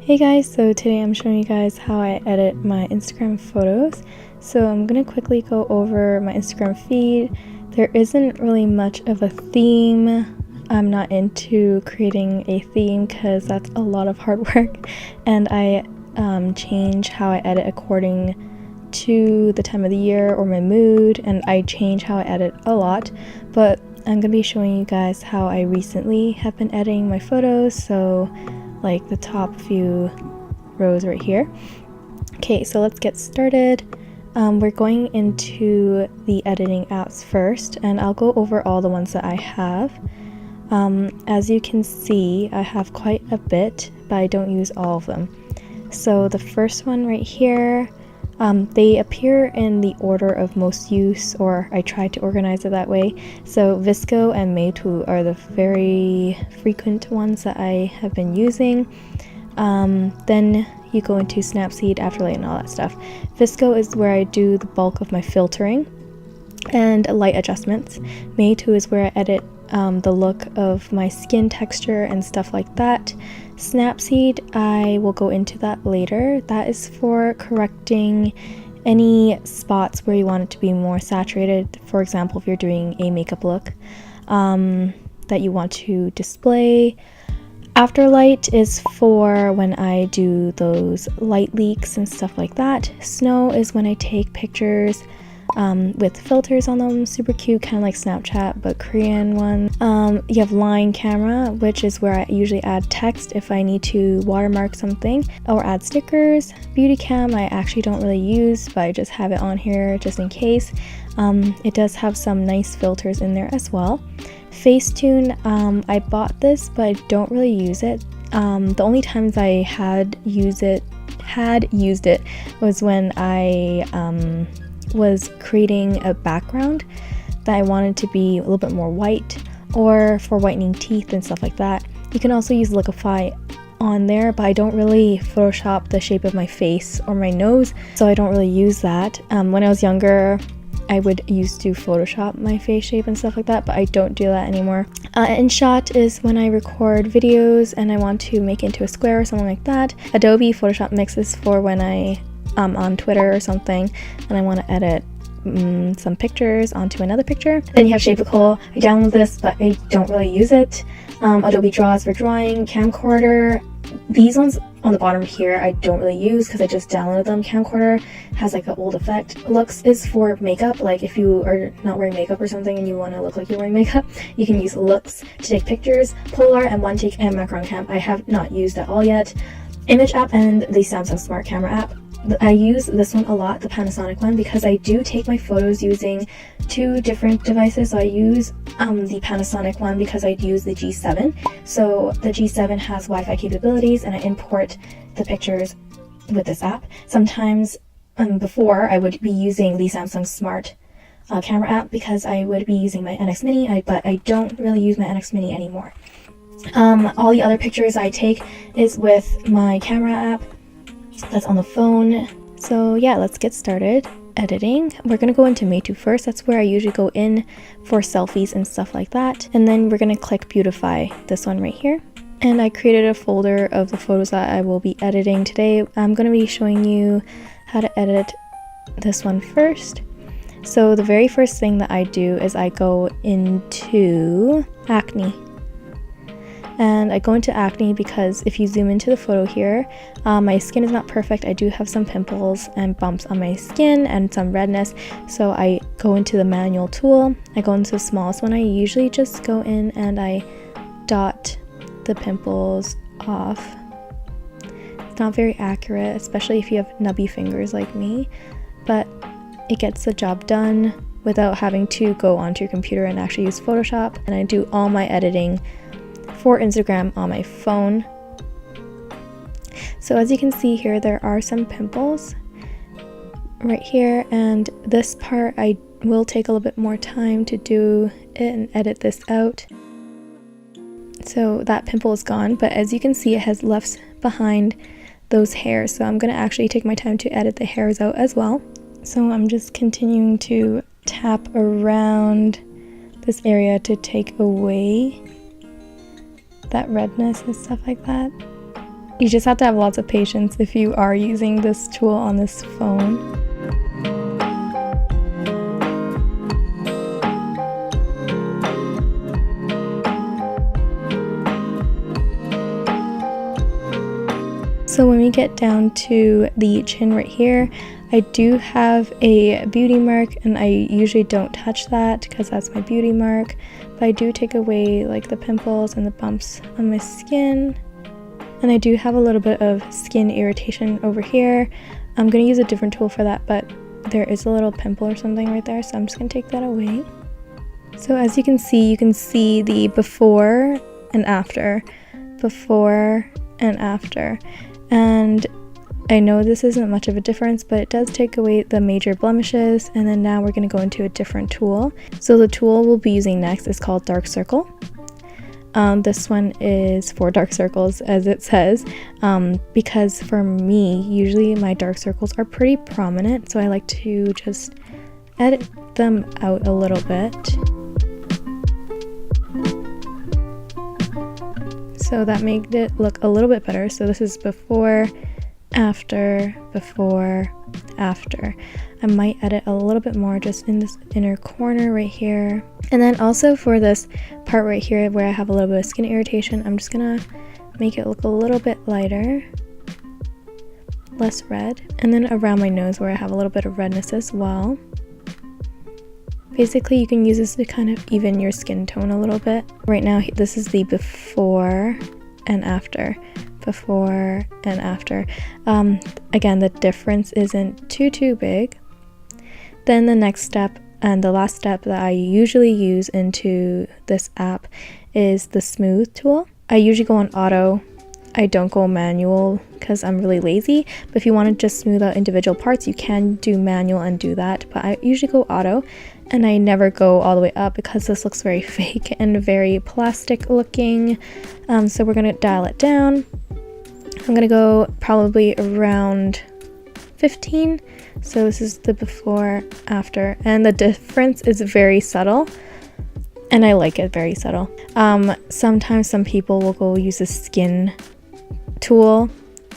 Hey guys, so today I'm showing you guys how I edit my Instagram photos. So I'm gonna quickly go over my Instagram feed. There isn't really much of a theme. I'm not into creating a theme because that's a lot of hard work, and I change how I edit according to the time of the year or my mood, and I change how I edit a lot. But I'm gonna be showing you guys how I recently have been editing my photos, so like the top few rows right here. Okay, so let's get started. We're going into the editing apps first, and I'll go over all the ones that I have. As you can see, I have quite a bit, but I don't use all of them. So the first one right here, they appear in the order of most use, or I try to organize it that way. So VSCO and Meitu are the very frequent ones that I have been using. Then you go into Snapseed, Afterlight, and all that stuff. VSCO is where I do the bulk of my filtering and light adjustments. Meitu is where I edit the look of my skin texture and stuff like that. Snapseed, I will go into that later. That is for correcting any spots where you want it to be more saturated. For example, if you're doing a makeup look that you want to display. Afterlight is for when I do those light leaks and stuff like that. Snow is when I take pictures with filters on them, super cute, kind of like Snapchat but Korean one. You have line camera, which is where I usually add text if I need to watermark something or add stickers. Beauty cam I actually don't really use, but I just have it on here just in case. It does have some nice filters in there as well. Facetune, I bought this but I don't really use it. The only times I had used it was when I was creating a background that I wanted to be a little bit more white, or for whitening teeth and stuff like that. You can also use Liquify on there, but I don't really Photoshop the shape of my face or my nose, so I don't really use that. When I was younger, I would used to Photoshop my face shape and stuff like that, but I don't do that anymore. InShot is when I record videos and I want to make it into a square or something like that. Adobe Photoshop Mix is for when I on Twitter or something and I want to edit some pictures onto another picture. Then you have Shapeable. I download this but I don't really use it. Adobe Draws for drawing. Camcorder, these ones on the bottom here I don't really use because I just downloaded them. Camcorder has like an old effect. Lux is for makeup, like if you are not wearing makeup or something and you want to look like you're wearing makeup, you can use Lux to take pictures. Polar and One Take and Macron Cam I have not used at all yet. Image app and the Samsung Smart Camera app. I use this one a lot, the Panasonic one, because I do take my photos using two different devices. So I use the Panasonic one because I use the G7. So the G7 has Wi-Fi capabilities and I import the pictures with this app. Sometimes before I would be using the Samsung Smart Camera app because I would be using my NX Mini, but I don't really use my NX Mini anymore. All the other pictures I take is with my camera app that's on the phone. So yeah, let's get started editing. We're gonna go into Meitu first. That's where I usually go in for selfies and stuff like that. And then we're gonna click Beautify, this one right here. And I created a folder of the photos that I will be editing today. I'm gonna be showing you how to edit this one first. So the very first thing that I do is I go into acne. And I go into acne because if you zoom into the photo here, my skin is not perfect. I do have some pimples and bumps on my skin and some redness. So I go into the manual tool. I go into the smallest one. I usually just go in and I dot the pimples off. It's not very accurate, especially if you have nubby fingers like me, but it gets the job done without having to go onto your computer and actually use Photoshop. And I do all my editing for Instagram on my phone. So as you can see here, there are some pimples right here, and this part I will take a little bit more time to do it and edit this out. So that pimple is gone, but as you can see, it has left behind those hairs, so I'm gonna actually take my time to edit the hairs out as well. So I'm just continuing to tap around this area to take away that redness and stuff like that. You just have to have lots of patience if you are using this tool on this phone. So when we get down to the chin right here, I do have a beauty mark, and I usually don't touch that because that's my beauty mark, but I do take away like the pimples and the bumps on my skin. And I do have a little bit of skin irritation over here. I'm going to use a different tool for that, but there is a little pimple or something right there, so I'm just going to take that away. So as you can see the before and after, before and after. And I know this isn't much of a difference, but it does take away the major blemishes. And then now we're going to go into a different tool. So the tool we'll be using next is called Dark Circle. This one is for dark circles, as it says, because for me, usually my dark circles are pretty prominent, so I like to just edit them out a little bit. So that made it look a little bit better. So this is before, after, before, after. I might edit a little bit more just in this inner corner right here. And then also for this part right here where I have a little bit of skin irritation, I'm just gonna make it look a little bit lighter, less red. And then around my nose where I have a little bit of redness as well. Basically, you can use this to kind of even your skin tone a little bit. Right now, this is the before and after. Before and after. Again, the difference isn't too big. Then the next step and the last step that I usually use into this app is the smooth tool. I usually go on auto. I don't go manual because I'm really lazy, but if you want to just smooth out individual parts, you can do manual and do that, but I usually go auto, and I never go all the way up because this looks very fake and very plastic looking. So we're going to dial it down. I'm going to go probably around 15. So this is the before, after, and the difference is very subtle, and I like it very subtle. Sometimes some people will go use a skin tool,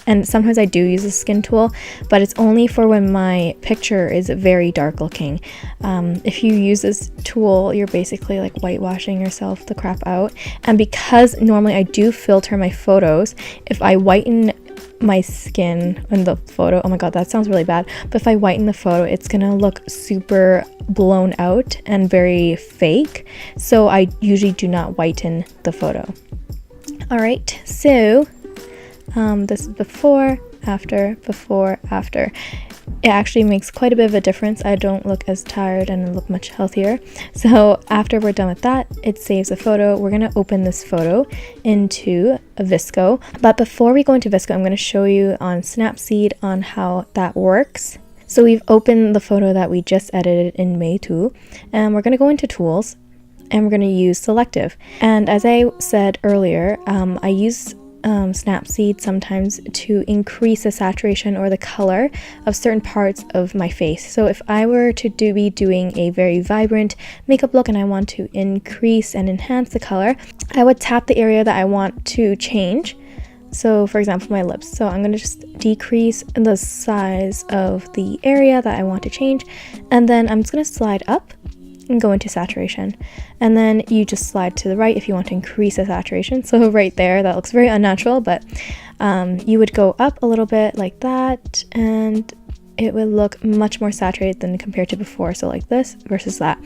and sometimes I do use a skin tool, but it's only for when my picture is very dark looking. If you use this tool, you're basically like whitewashing yourself the crap out. And because normally I do filter my photos, if I whiten my skin in the photo, oh my god, that sounds really bad, but if I whiten the photo, it's gonna look super blown out and very fake, so I usually do not whiten the photo. Alright, so this is before, after, before, after. It actually makes quite a bit of a difference. I don't look as tired and I look much healthier. So after we're done with that, it saves a photo. We're going to open this photo into a VSCO. But before we go into VSCO, I'm going to show you on Snapseed on how that works. So we've opened the photo that we just edited in Meitu, and we're going to go into tools, and we're going to use Selective. And as I said earlier, I use Snapseed sometimes to increase the saturation or the color of certain parts of my face. So if I were to be doing a very vibrant makeup look and I want to increase and enhance the color, I would tap the area that I want to change. So for example, my lips. So I'm going to just decrease the size of the area that I want to change, and then I'm just going to slide up and go into saturation, and then you just slide to the right if you want to increase the saturation. So right there, that looks very unnatural, but you would go up a little bit like that, and it would look much more saturated than compared to before. So like this versus that.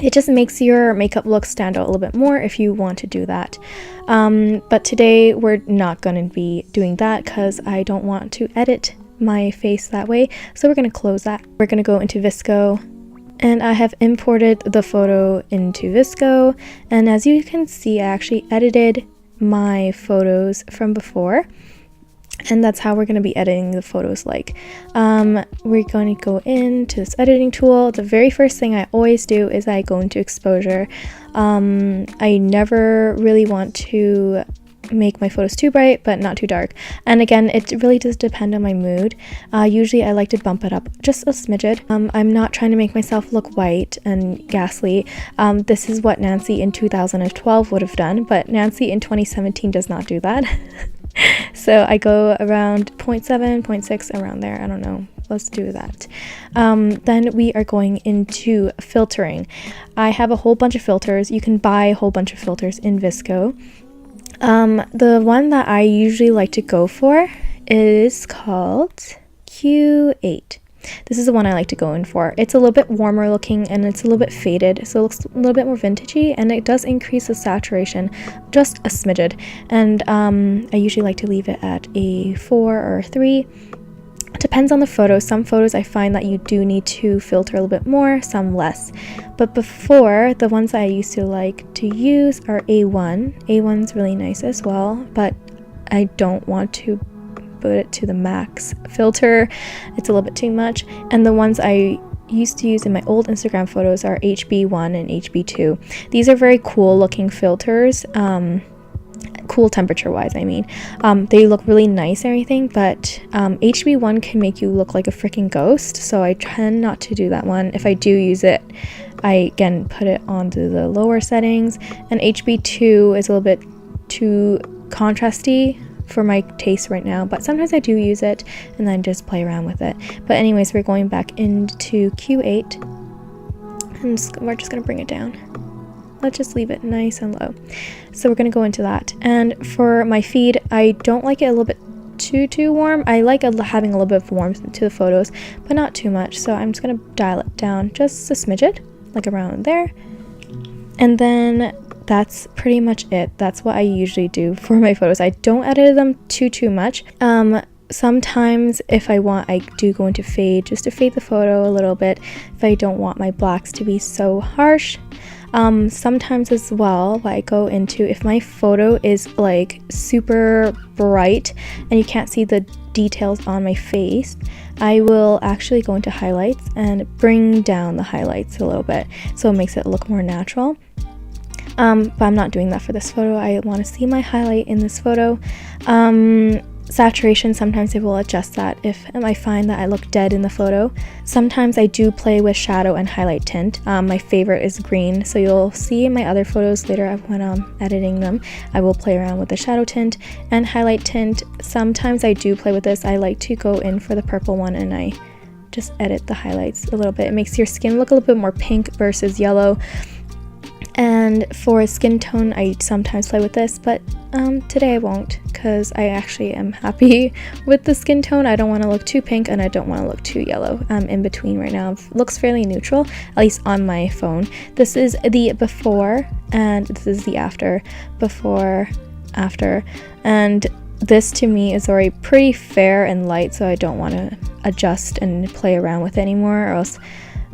It just makes your makeup look stand out a little bit more if you want to do that. But today we're not going to be doing that because I don't want to edit my face that way. So we're going to close that. We're going to go into VSCO. And I have imported the photo into VSCO, and as you can see, I actually edited my photos from before, and that's how we're going to be editing the photos like. We're going to go into this editing tool. The very first thing I always do is I go into exposure. I never really want to make my photos too bright but not too dark, and again, it really does depend on my mood. Usually I like to bump it up just a smidget. I'm not trying to make myself look white and ghastly. This is what Nancy in 2012 would have done, but Nancy in 2017 does not do that. So I go around 0.7, 0.6, around there. I don't know. Let's do that. Then we are going into filtering. I have a whole bunch of filters. You can buy a whole bunch of filters in VSCO. The one that I usually like to go for is called Q8. This is the one I like to go in for. It's a little bit warmer looking and it's a little bit faded, so it looks a little bit more vintagey, and it does increase the saturation just a smidgen. And I usually like to leave it at a 4 or 3. Depends on the photo. Some photos I find that you do need to filter a little bit more, some less. But before, the ones that I used to like to use are A1. A1's really nice as well, but I don't want to put it to the max filter. It's a little bit too much. And the ones I used to use in my old Instagram photos are HB1 and HB2. These are very cool looking filters. Cool temperature wise, I mean. They look really nice and everything, but HB1 can make you look like a freaking ghost, so I tend not to do that one. If I do use it, I again put it onto the lower settings, and HB2 is a little bit too contrasty for my taste right now, but sometimes I do use it and then just play around with it. But anyways, we're going back into Q8 and we're just gonna bring it down. Let's just leave it nice and low. So we're gonna go into that. And for my feed, I don't like it a little bit too warm. I like having a little bit of warmth to the photos, but not too much. So I'm just gonna dial it down just a smidget, like around there. And then that's pretty much it. That's what I usually do for my photos. I don't edit them too much. Sometimes if I want, I do go into fade just to fade the photo a little bit if I don't want my blacks to be so harsh. Sometimes as well, what I go into, if my photo is like super bright and you can't see the details on my face, I will actually go into highlights and bring down the highlights a little bit so it makes it look more natural. But I'm not doing that for this photo. I want to see my highlight in this photo. Saturation, sometimes I will adjust that if I find that I look dead in the photo. Sometimes I do play with shadow and highlight tint. My favorite is green, so you'll see in my other photos later when I'm editing them, I will play around with the shadow tint and highlight tint. Sometimes I do play with this. I like to go in for the purple one and I just edit the highlights a little bit. It makes your skin look a little bit more pink versus yellow. And for skin tone, I sometimes play with this, but today I won't, because I actually am happy with the skin tone. I don't want to look too pink and I don't want to look too yellow. In between right now. It looks fairly neutral, at least on my phone. This is the before and this is the after. Before, after. And this to me is already pretty fair and light, so I don't want to adjust and play around with it anymore, or else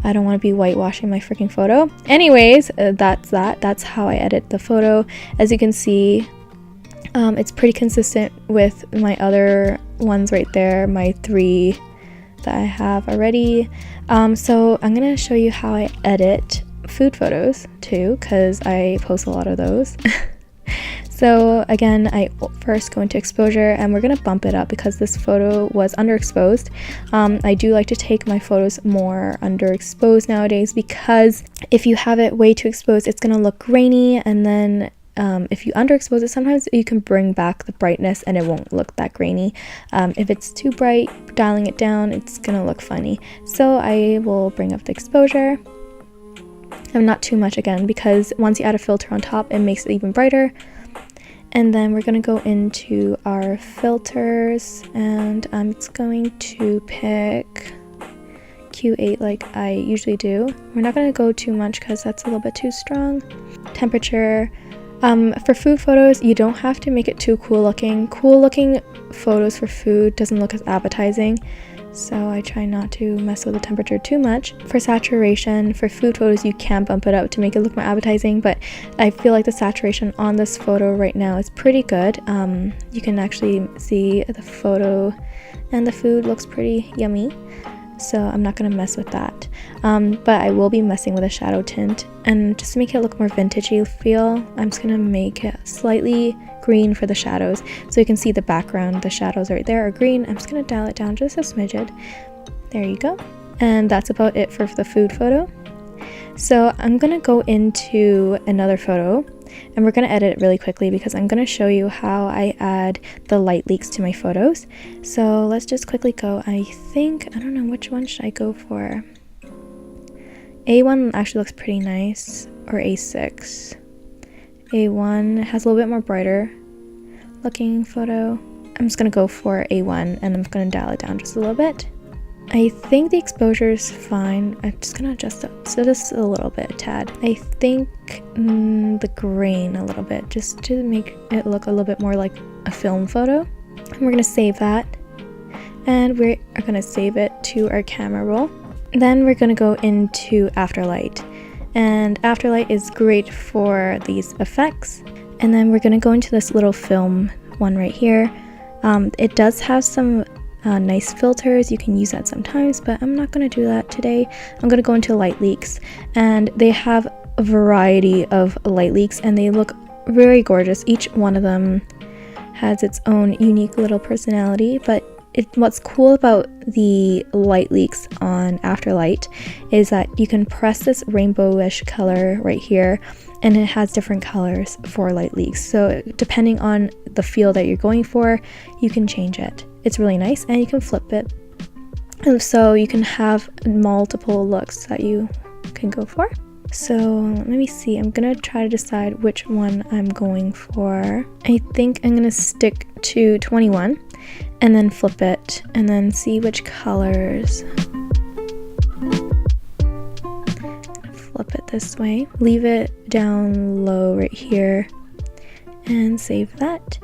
I don't want to be whitewashing my freaking photo. Anyways, that's how I edit the photo. As you can see, it's pretty consistent with my other ones right there, my 3 that I have already. So I'm gonna show you how I edit food photos too, because I post a lot of those. So again, I first go into exposure and we're going to bump it up because this photo was underexposed. I do like to take my photos more underexposed nowadays, because if you have it way too exposed, it's going to look grainy, and then if you underexpose it, sometimes you can bring back the brightness and it won't look that grainy. If it's too bright, dialing it down, it's going to look funny. So I will bring up the exposure. And not too much again, because once you add a filter on top, it makes it even brighter. And then we're going to go into our filters, and I'm just going to pick Q8 like I usually do. We're not going to go too much because that's a little bit too strong. Temperature. For food photos, you don't have to make it too cool looking. Cool looking photos for food doesn't look as appetizing, so I try not to mess with the temperature too much. For saturation, for food photos, you can bump it up to make it look more appetizing, but I feel like the saturation on this photo right now is pretty good. You can actually see the photo and the food looks pretty yummy, so I'm not going to mess with that. But I will be messing with a shadow tint, and just to make it look more vintagey feel, I'm just going to make it slightly green for the shadows, so you can see the background. The shadows right there are green. I'm just going to dial it down just a smidgen. There you go. And that's about it for the food photo. So I'm going to go into another photo. and we're going to edit it really quickly because I'm going to show you how I add the light leaks to my photos. So let's just quickly go. I don't know which one should I go for. A1 actually looks pretty nice, or A6. A1 has a little bit more brighter looking photo. I'm just going to go for A1 and I'm going to dial it down just a little bit. I think the exposure is fine. I'm just going to adjust it so just a little bit, a tad. I think the grain a little bit, just to make it look a little bit more like a film photo. And we're going to save that. And we are going to save it to our camera roll. Then we're going to go into Afterlight. And Afterlight is great for these effects. And then we're going to go into this little film one right here. It does have some nice filters. You can use that sometimes, but I'm not going to do that today. I'm going to go into light leaks, and they have a variety of light leaks and they look very gorgeous. Each one of them has its own unique little personality, but what's cool about the light leaks on Afterlight is that you can press this rainbowish color right here and it has different colors for light leaks. So depending on the feel that you're going for, you can change it. It's really nice, and you can flip it. And so you can have multiple looks that you can go for. So let me see, I'm gonna try to decide which one I'm going for. I think I'm gonna stick to 21 and then flip it and then see which colors. Flip it this way, leave it down low right here and save that.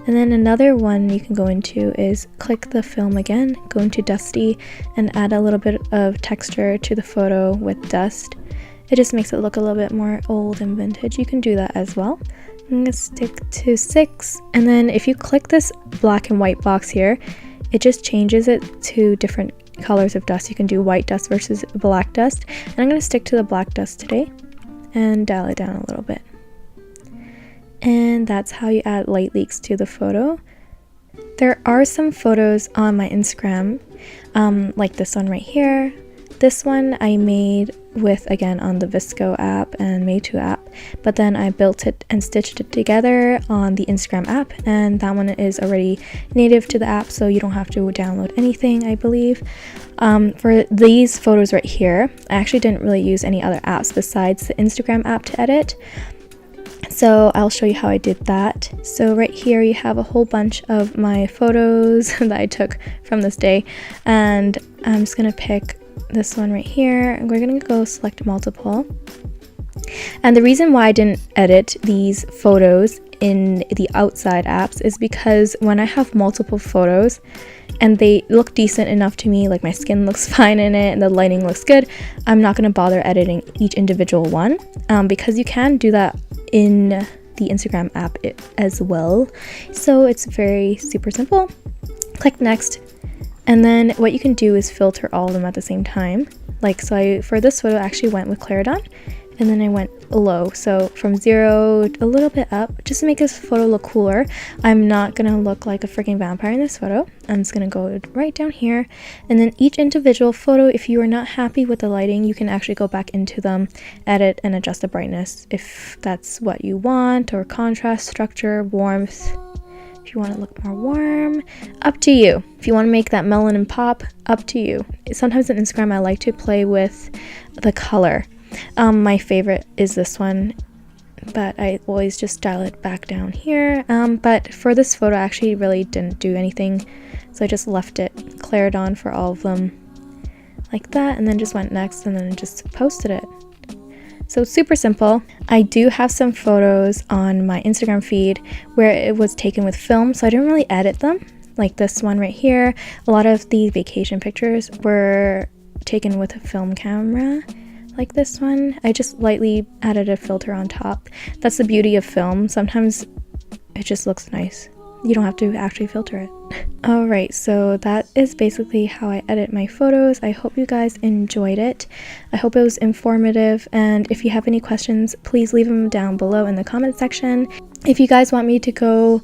And then another one you can go into is click the film again, go into Dusty and add a little bit of texture to the photo with dust. It just makes it look a little bit more old and vintage. You can do that as well. I'm gonna stick to 6, and then if you click this black and white box here, it just changes it to different colors of dust. You can do white dust versus black dust, and I'm gonna stick to the black dust today and dial it down a little bit. And that's how you add light leaks to the photo. There are some photos on my Instagram, like this one right here. This one I made with, again, on the VSCO app and Meitu app, but then I built it and stitched it together on the Instagram app, and that one is already native to the app, so you don't have to download anything, I believe. For these photos right here, I actually didn't really use any other apps besides the Instagram app to edit. So I'll show you how I did that. So right here you have a whole bunch of my photos that I took from this day, and I'm just gonna pick this one right here, and we're gonna go select multiple. And the reason why I didn't edit these photos in the outside apps is because when I have multiple photos and they look decent enough to me, like my skin looks fine in it and the lighting looks good, I'm not gonna bother editing each individual one, because you can do that in the Instagram app as well. So it's very super simple. Click next, and then what you can do is filter all of them at the same time. Like, so for this photo I actually went with Claridon, and then I went low, so from 0 a little bit up, just to make this photo look cooler. I'm not gonna look like a freaking vampire in this photo. I'm just gonna go right down here, and then each individual photo, if you are not happy with the lighting, you can actually go back into them, edit and adjust the brightness if that's what you want, or contrast, structure, warmth. If you want to look more warm, up to you. If you want to make that melanin pop, up to you. Sometimes on Instagram I like to play with the color. My favorite is this one, but I always just dial it back down here. But for this photo I actually really didn't do anything, so I just left it Claridon for all of them like that, and then just went next and then just posted it. So it's super simple. I do have some photos on my Instagram feed where it was taken with film, so I didn't really edit them, like this one right here. A lot of the vacation pictures were taken with a film camera, like this one. I just lightly added a filter on top. That's the beauty of film. Sometimes it just looks nice. You don't have to actually filter it. Alright, so that is basically how I edit my photos. I hope you guys enjoyed it. I hope it was informative, and if you have any questions, please leave them down below in the comment section. If you guys want me to go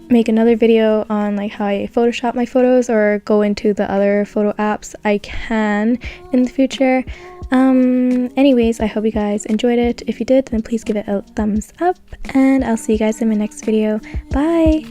make another video on like how I Photoshop my photos or go into the other photo apps, I can in the future. Anyways, I hope you guys enjoyed it. If you did, then please give it a thumbs up, and I'll see you guys in my next video. Bye!